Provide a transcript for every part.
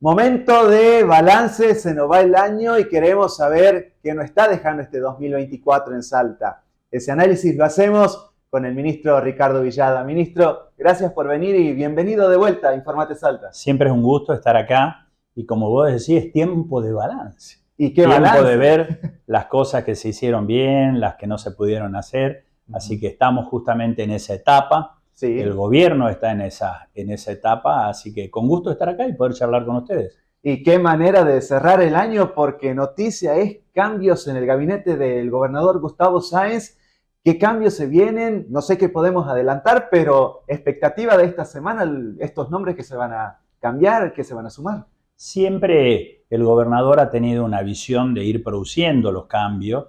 Momento de balance, se nos va el año y queremos saber qué nos está dejando este 2024 en Salta. Ese análisis lo hacemos con el ministro Ricardo Villada. Ministro, gracias por venir y bienvenido de vuelta a Informate Salta. Siempre es un gusto estar acá y como vos decís, es tiempo de balance. ¿Y qué tiempo balance? de ver las cosas que se hicieron bien, las que no se pudieron hacer. Así que estamos justamente en esa etapa. Sí. El gobierno está en esa etapa, así que con gusto estar acá y poder charlar con ustedes. Y qué manera de cerrar el año, porque noticia es cambios en el gabinete del gobernador Gustavo Sáenz. ¿Qué cambios se vienen? No sé qué podemos adelantar, pero expectativa de esta semana, estos nombres que se van a cambiar, que se van a sumar. Siempre el gobernador ha tenido una visión de ir produciendo los cambios.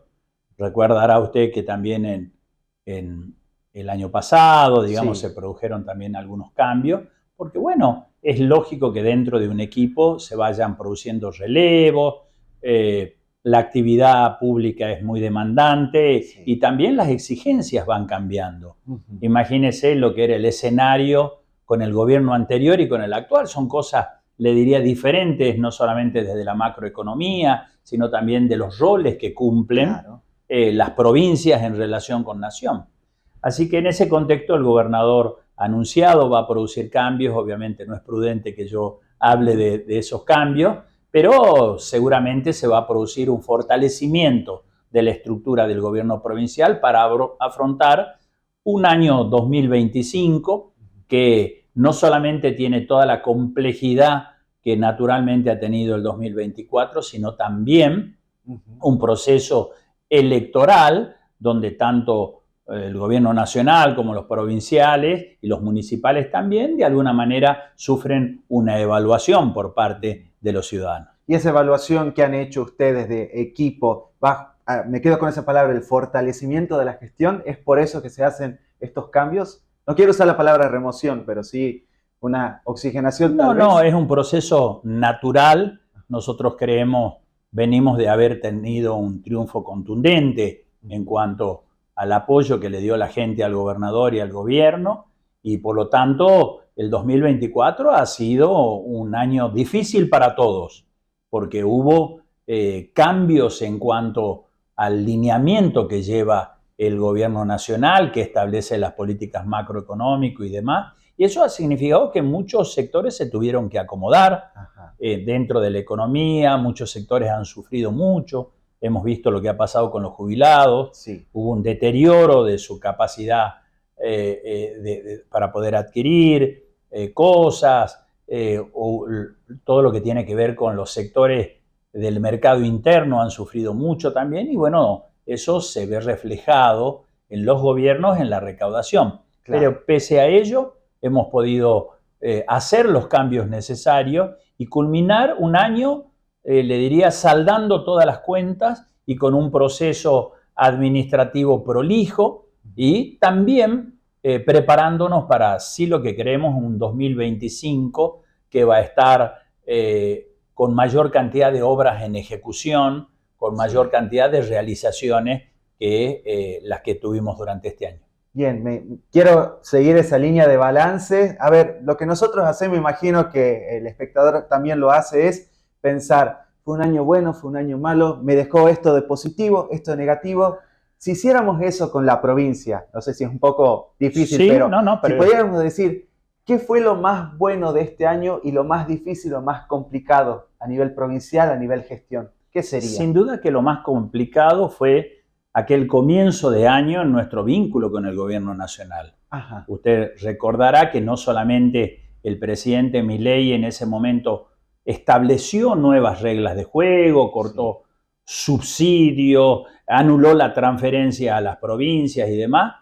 Recordará usted que también en el año pasado, digamos, Sí. se produjeron también algunos cambios, porque bueno, es lógico que dentro de un equipo se vayan produciendo relevos, la actividad pública es muy demandante, Sí. y también las exigencias van cambiando. Imagínese lo que era el escenario con el gobierno anterior y con el actual, son cosas, le diría, diferentes, no solamente desde la macroeconomía, sino también de los roles que cumplen. Claro. Las provincias en relación con nación. Así que en ese contexto el gobernador ha anunciado va a producir cambios. Obviamente no es prudente que yo hable de esos cambios, pero seguramente se va a producir un fortalecimiento de la estructura del gobierno provincial para afrontar un año 2025 que no solamente tiene toda la complejidad que naturalmente ha tenido el 2024, sino también un proceso electoral donde tanto el gobierno nacional como los provinciales y los municipales también de alguna manera sufren una evaluación por parte de los ciudadanos. Y esa evaluación que han hecho ustedes de equipo, me quedo con esa palabra, el fortalecimiento de la gestión, ¿es por eso que se hacen estos cambios? No quiero usar la palabra remoción, pero sí una oxigenación. No, es un proceso natural. Nosotros venimos de haber tenido un triunfo contundente en cuanto al apoyo que le dio la gente al gobernador y al gobierno, y por lo tanto el 2024 ha sido un año difícil para todos, porque hubo cambios en cuanto al lineamiento que lleva el gobierno nacional, que establece las políticas macroeconómicas y demás, y eso ha significado que muchos sectores se tuvieron que acomodar dentro de la economía. Muchos sectores han sufrido mucho. Hemos visto lo que ha pasado con los jubilados. Sí. Hubo un deterioro de su capacidad para poder adquirir cosas, o todo lo que tiene que ver con los sectores del mercado interno han sufrido mucho también, y bueno, eso se ve reflejado en los gobiernos, en la recaudación. Claro. Pero pese a ello, hemos podido hacer los cambios necesarios y culminar un año, le diría, saldando todas las cuentas y con un proceso administrativo prolijo, y también preparándonos para, sí, lo que creemos, un 2025 que va a estar con mayor cantidad de obras en ejecución, con mayor cantidad de realizaciones que las que tuvimos durante este año. Bien, quiero seguir esa línea de balance. A ver, lo que nosotros hacemos, imagino que el espectador también lo hace, es pensar, fue un año bueno, fue un año malo, me dejó esto de positivo, esto de negativo. Si hiciéramos eso con la provincia, no sé si es un poco difícil, sí, pero pero si pudiéramos decir, ¿qué fue lo más bueno de este año y lo más difícil, lo más complicado a nivel provincial, a nivel gestión? ¿Qué sería? Sin duda que lo más complicado fue aquel comienzo de año en nuestro vínculo con el gobierno nacional. Ajá. Usted recordará que no solamente el presidente Milei en ese momento estableció nuevas reglas de juego, cortó subsidios, anuló la transferencia a las provincias y demás.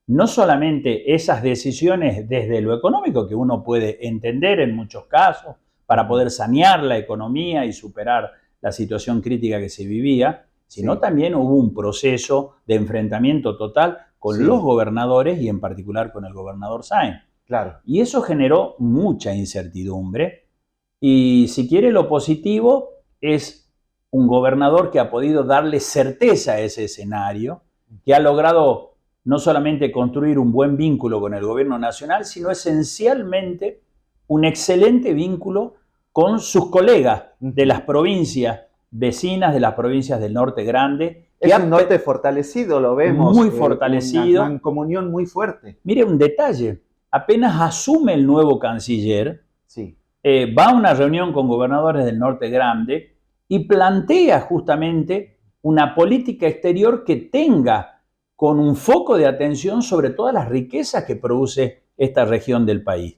No solamente esas decisiones desde lo económico, que uno puede entender en muchos casos, para poder sanear la economía y superar la situación crítica que se vivía, sino también hubo un proceso de enfrentamiento total con los gobernadores y en particular con el gobernador Sáenz. Claro. Y eso generó mucha incertidumbre. Y si quiere, lo positivo es un gobernador que ha podido darle certeza a ese escenario, que ha logrado no solamente construir un buen vínculo con el gobierno nacional, sino esencialmente un excelente vínculo con sus colegas de las provincias vecinas, de las provincias del norte grande. Es un norte fortalecido, lo vemos. Muy fortalecido. Una comunión muy fuerte. Mire un detalle, apenas asume el nuevo canciller, sí. Va a una reunión con gobernadores del norte grande y plantea justamente una política exterior que tenga con un foco de atención sobre todas las riquezas que produce esta región del país.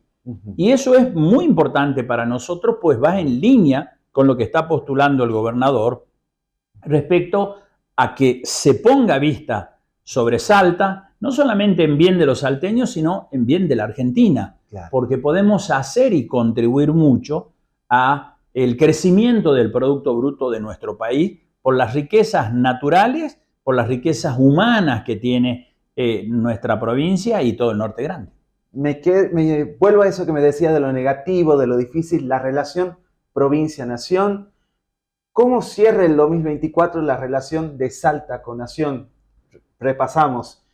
Y eso es muy importante para nosotros, pues va en línea con lo que está postulando el gobernador respecto a que se ponga vista sobre Salta, no solamente en bien de los salteños, sino en bien de la Argentina, claro, porque podemos hacer y contribuir mucho a el crecimiento del Producto Bruto de nuestro país por las riquezas naturales, por las riquezas humanas que tiene nuestra provincia y todo el norte grande. Me vuelvo a eso que me decía de lo negativo, de lo difícil, la relación provincia-nación. ¿Cómo cierra el 2024 la relación de Salta con Nación? Repasamos,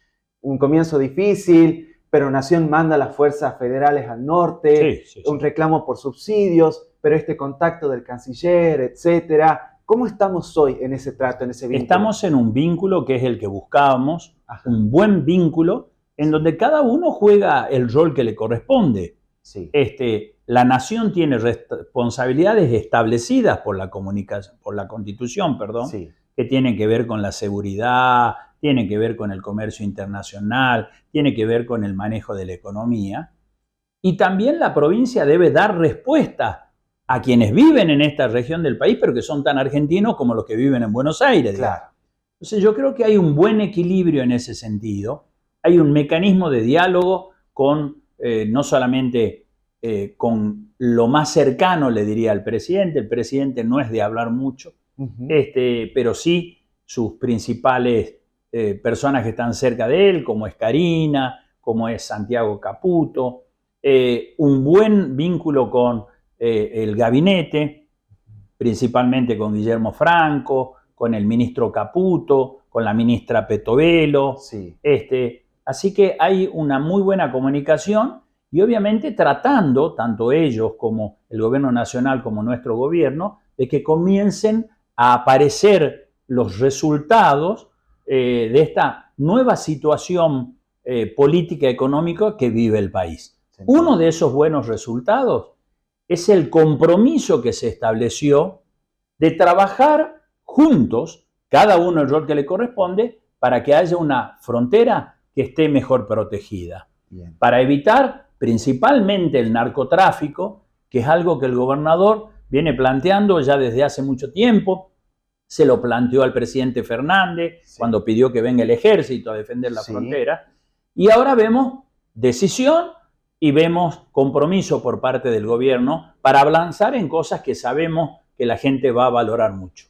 un comienzo difícil, pero Nación manda las fuerzas federales al norte, un reclamo por subsidios, pero este contacto del canciller, etcétera. ¿Cómo estamos hoy en ese trato, en ese vínculo? Estamos en un vínculo que es el que buscábamos, un buen vínculo, en donde cada uno juega el rol que le corresponde. Sí. La nación tiene responsabilidades establecidas por la Constitución, sí, que tienen que ver con la seguridad, tienen que ver con el comercio internacional, tiene que ver con el manejo de la economía. Y también la provincia debe dar respuesta a quienes viven en esta región del país, pero que son tan argentinos como los que viven en Buenos Aires. Claro. Entonces yo creo que hay un buen equilibrio en ese sentido. Hay un mecanismo de diálogo con no solamente con lo más cercano, le diría al presidente. El presidente no es de hablar mucho, pero sí sus principales personas que están cerca de él, como es Karina, como es Santiago Caputo, un buen vínculo con el gabinete, principalmente con Guillermo Franco, con el ministro Caputo, con la ministra Petovelo. Sí. Así que hay una muy buena comunicación y obviamente tratando, tanto ellos como el gobierno nacional como nuestro gobierno, de que comiencen a aparecer los resultados de esta nueva situación política y económica que vive el país. Sí. Uno de esos buenos resultados es el compromiso que se estableció de trabajar juntos, cada uno el rol que le corresponde, para que haya una frontera que esté mejor protegida. Bien. Para evitar principalmente el narcotráfico, que es algo que el gobernador viene planteando ya desde hace mucho tiempo. Se lo planteó al presidente Fernández cuando pidió que venga el ejército a defender la frontera. Y ahora vemos decisión y vemos compromiso por parte del gobierno para avanzar en cosas que sabemos que la gente va a valorar mucho.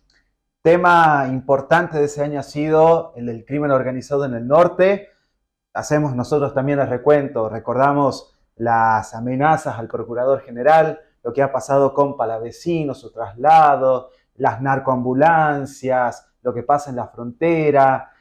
Tema importante de ese año ha sido el del crimen organizado en el norte. Hacemos nosotros también el recuento, recordamos las amenazas al procurador general, lo que ha pasado con Palavecino, su traslado, las narcoambulancias, lo que pasa en la frontera.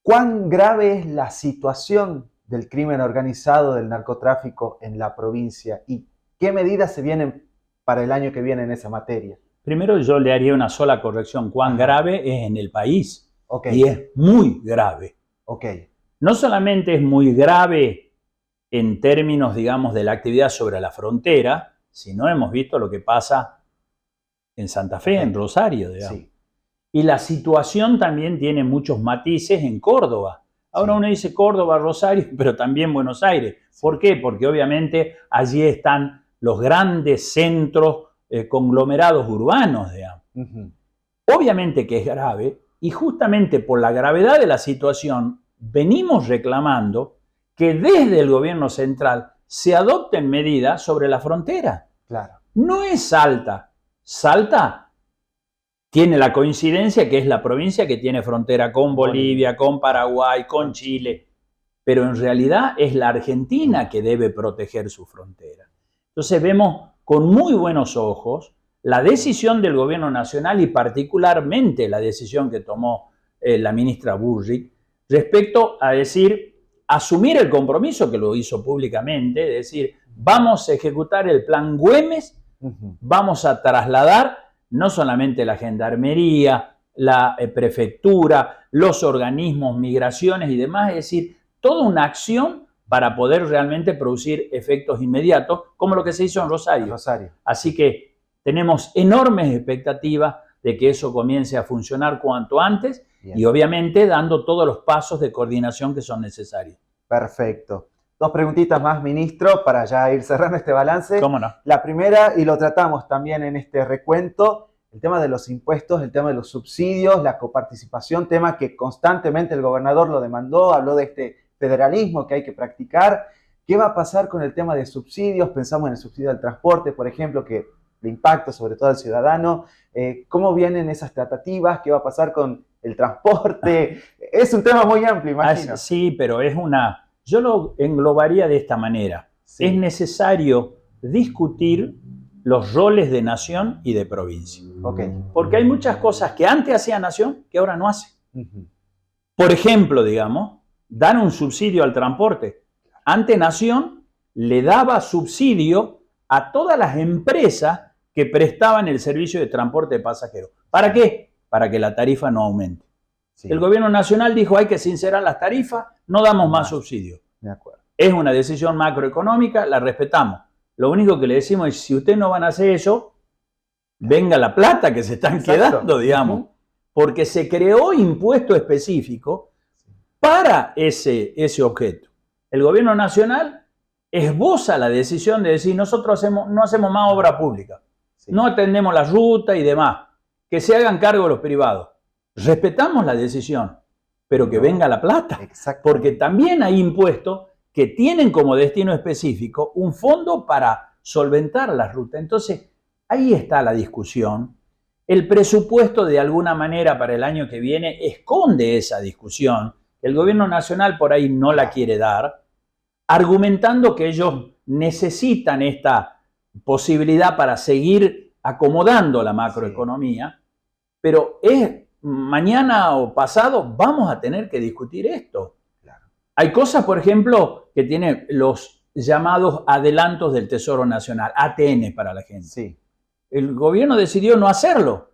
¿Cuán grave es la situación del crimen organizado, del narcotráfico en la provincia? ¿Y qué medidas se vienen para el año que viene en esa materia? Primero yo le haría una sola corrección. ¿Cuán grave es en el país? Y es muy grave. No solamente es muy grave en términos, digamos, de la actividad sobre la frontera, sino hemos visto lo que pasa en Santa Fe, en Rosario, digamos. Sí. Y la situación también tiene muchos matices en Córdoba. Ahora uno dice Córdoba, Rosario, pero también Buenos Aires. ¿Por qué? Porque obviamente allí están los grandes centros conglomerados urbanos, digamos. Obviamente que es grave, y justamente por la gravedad de la situación venimos reclamando que desde el gobierno central se adopten medidas sobre la frontera. Claro. No es Salta. Salta tiene la coincidencia que es la provincia que tiene frontera con Bolivia, con Paraguay, con Chile, pero en realidad es la Argentina que debe proteger su frontera. Entonces vemos con muy buenos ojos la decisión del gobierno nacional y particularmente la decisión que tomó la ministra Burrich respecto a asumir el compromiso que lo hizo públicamente, es decir, vamos a ejecutar el plan Güemes Vamos a trasladar no solamente la gendarmería, la prefectura, los organismos, migraciones y demás, es decir, toda una acción para poder realmente producir efectos inmediatos, como lo que se hizo en Rosario. Así que tenemos enormes expectativas de que eso comience a funcionar cuanto antes. Bien. Y obviamente dando todos los pasos de coordinación que son necesarios. Perfecto. Dos preguntitas más, ministro, para ya ir cerrando este balance. ¿Cómo no? La primera, y lo tratamos también en este recuento, el tema de los impuestos, el tema de los subsidios, la coparticipación, tema que constantemente el gobernador lo demandó, habló de este federalismo que hay que practicar. ¿Qué va a pasar con el tema de subsidios? Pensamos en el subsidio al transporte, por ejemplo, que de impacto sobre todo al ciudadano. ¿Cómo vienen esas tratativas? ¿Qué va a pasar con el transporte? Es un tema muy amplio, imagino. Sí, pero es una... Yo lo englobaría de esta manera. Sí. Es necesario discutir los roles de nación y de provincia. Porque hay muchas cosas que antes hacía nación que ahora no hace. Por ejemplo, digamos, dar un subsidio al transporte. Antes nación le daba subsidio a todas las empresas que prestaban el servicio de transporte de pasajeros. ¿Para qué? Para que la tarifa no aumente. Sí. El gobierno nacional dijo hay que sincerar las tarifas, no damos más subsidio. De acuerdo. Es una decisión macroeconómica, la respetamos. Lo único que le decimos es si ustedes no van a hacer eso, venga la plata que se están quedando, digamos. Porque se creó impuesto específico para ese objeto. El gobierno nacional esboza la decisión de decir nosotros no hacemos más obra pública. No atendemos la ruta y demás, que se hagan cargo los privados. Respetamos la decisión, pero que venga la plata, porque también hay impuestos que tienen como destino específico un fondo para solventar la ruta. Entonces, ahí está la discusión. El presupuesto de alguna manera para el año que viene esconde esa discusión. El gobierno nacional por ahí no la quiere dar, argumentando que ellos necesitan esta posibilidad para seguir acomodando la macroeconomía, pero mañana o pasado vamos a tener que discutir esto. Claro. Hay cosas, por ejemplo, que tienen los llamados adelantos del Tesoro Nacional, ATN para la gente. Sí. El gobierno decidió no hacerlo,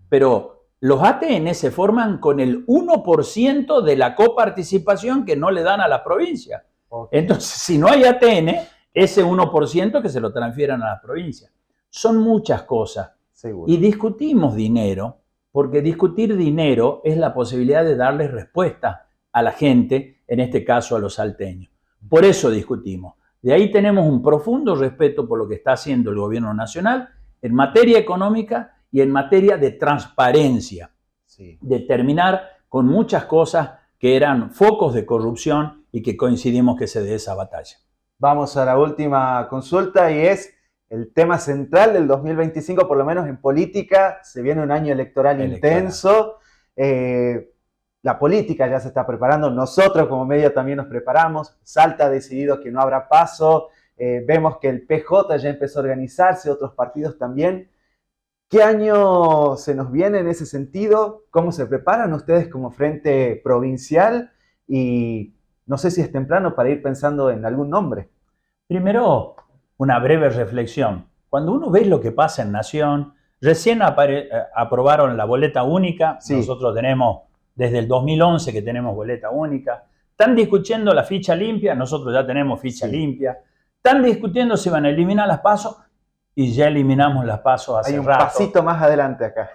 pero los ATN se forman con el 1% de la coparticipación que no le dan a la provincia. Entonces, si no hay ATN, ese 1% que se lo transfieran a las provincias. Son muchas cosas. Seguro. Y discutimos dinero, porque discutir dinero es la posibilidad de darle respuesta a la gente, en este caso a los salteños. Por eso discutimos. De ahí tenemos un profundo respeto por lo que está haciendo el gobierno nacional en materia económica y en materia de transparencia. Sí. De terminar con muchas cosas que eran focos de corrupción y que coincidimos que se dé esa batalla. Vamos a la última consulta y es el tema central del 2025, por lo menos en política. Se viene un año electoral intenso. La política ya se está preparando. Nosotros como medio también nos preparamos. Salta ha decidido que no habrá paso. Vemos que el PJ ya empezó a organizarse, otros partidos también. ¿Qué año se nos viene en ese sentido? ¿Cómo se preparan ustedes como frente provincial? Y no sé si es temprano para ir pensando en algún nombre. Primero, una breve reflexión. Cuando uno ve lo que pasa en Nación, recién aprobaron la boleta única. Sí. Nosotros tenemos desde el 2011 que tenemos boleta única. Están discutiendo la ficha limpia, nosotros ya tenemos ficha limpia. Están discutiendo si van a eliminar las PASO y ya eliminamos las PASO hace rato. Hay un pasito más adelante acá.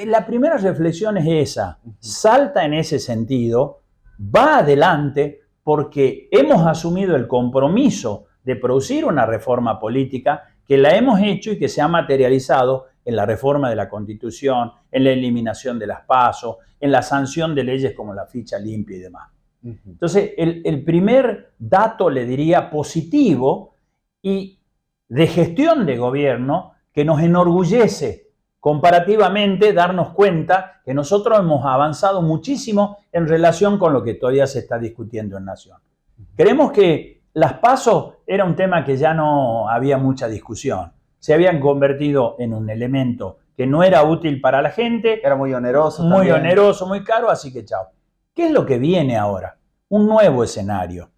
La primera reflexión es esa. Salta en ese sentido, va adelante porque hemos asumido el compromiso de producir una reforma política que la hemos hecho y que se ha materializado en la reforma de la Constitución, en la eliminación de las PASO, en la sanción de leyes como la ficha limpia y demás. Entonces, el primer dato, le diría, positivo y de gestión de gobierno que nos enorgullece comparativamente darnos cuenta que nosotros hemos avanzado muchísimo en relación con lo que todavía se está discutiendo en Nación. Creemos que las PASO era un tema que ya no había mucha discusión. Se habían convertido en un elemento que no era útil para la gente. Era muy oneroso. Muy oneroso, muy caro, así que chao. ¿Qué es lo que viene ahora? Un nuevo escenario.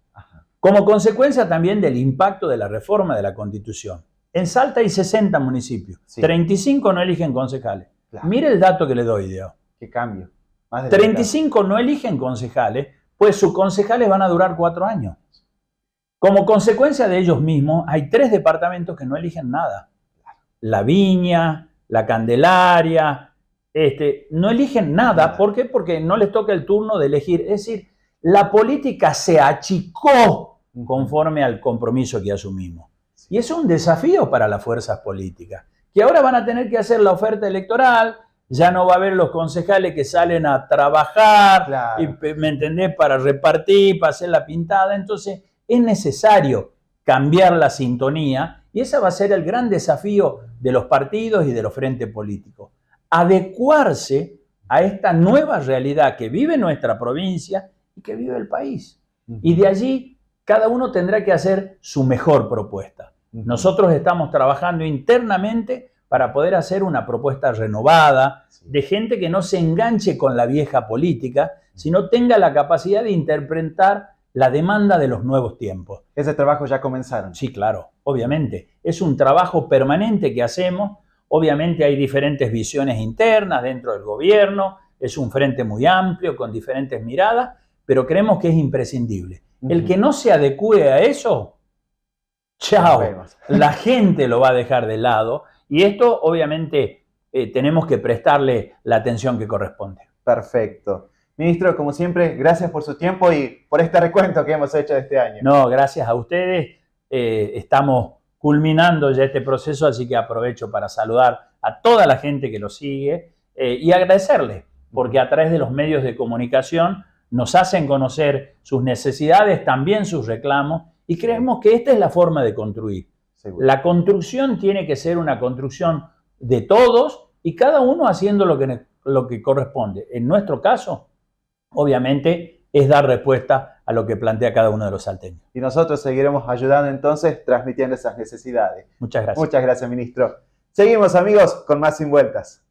Como consecuencia también del impacto de la reforma de la Constitución. En Salta hay 60 municipios, Sí. 35 no eligen concejales. Claro. Mire el dato que le doy, Diego. Qué cambio. Más de la 35 no eligen concejales, pues sus concejales van a durar 4 años. Como consecuencia de ellos mismos, hay 3 departamentos que no eligen nada. La Viña, la Candelaria, no eligen nada. ¿Por qué? Porque no les toca el turno de elegir. Es decir, la política se achicó conforme al compromiso que asumimos. Y eso es un desafío para las fuerzas políticas, que ahora van a tener que hacer la oferta electoral. Ya no va a haber los concejales que salen a trabajar, Claro. ¿me entendés? Para repartir, para hacer la pintada. Entonces, es necesario cambiar la sintonía y ese va a ser el gran desafío de los partidos y de los frentes políticos. Adecuarse a esta nueva realidad que vive nuestra provincia y que vive el país. Y de allí, cada uno tendrá que hacer su mejor propuesta. Nosotros estamos trabajando internamente para poder hacer una propuesta renovada, de gente que no se enganche con la vieja política, sino tenga la capacidad de interpretar la demanda de los nuevos tiempos. Ese trabajo ya comenzaron. Sí, claro, obviamente. Es un trabajo permanente que hacemos. Obviamente hay diferentes visiones internas dentro del gobierno, es un frente muy amplio con diferentes miradas, pero creemos que es imprescindible. El que no se adecue a eso, chao, la gente lo va a dejar de lado. Y esto, obviamente, tenemos que prestarle la atención que corresponde. Perfecto. Ministro, como siempre, gracias por su tiempo y por este recuento que hemos hecho de este año. No, gracias a ustedes. Estamos culminando ya este proceso, así que aprovecho para saludar a toda la gente que lo sigue y agradecerles, porque a través de los medios de comunicación nos hacen conocer sus necesidades, también sus reclamos, y creemos que esta es la forma de construir. Seguro. La construcción tiene que ser una construcción de todos y cada uno haciendo lo que corresponde. En nuestro caso, obviamente, es dar respuesta a lo que plantea cada uno de los salteños. Y nosotros seguiremos ayudando entonces, transmitiendo esas necesidades. Muchas gracias. Muchas gracias, ministro. Seguimos, amigos, con más Sin Vueltas.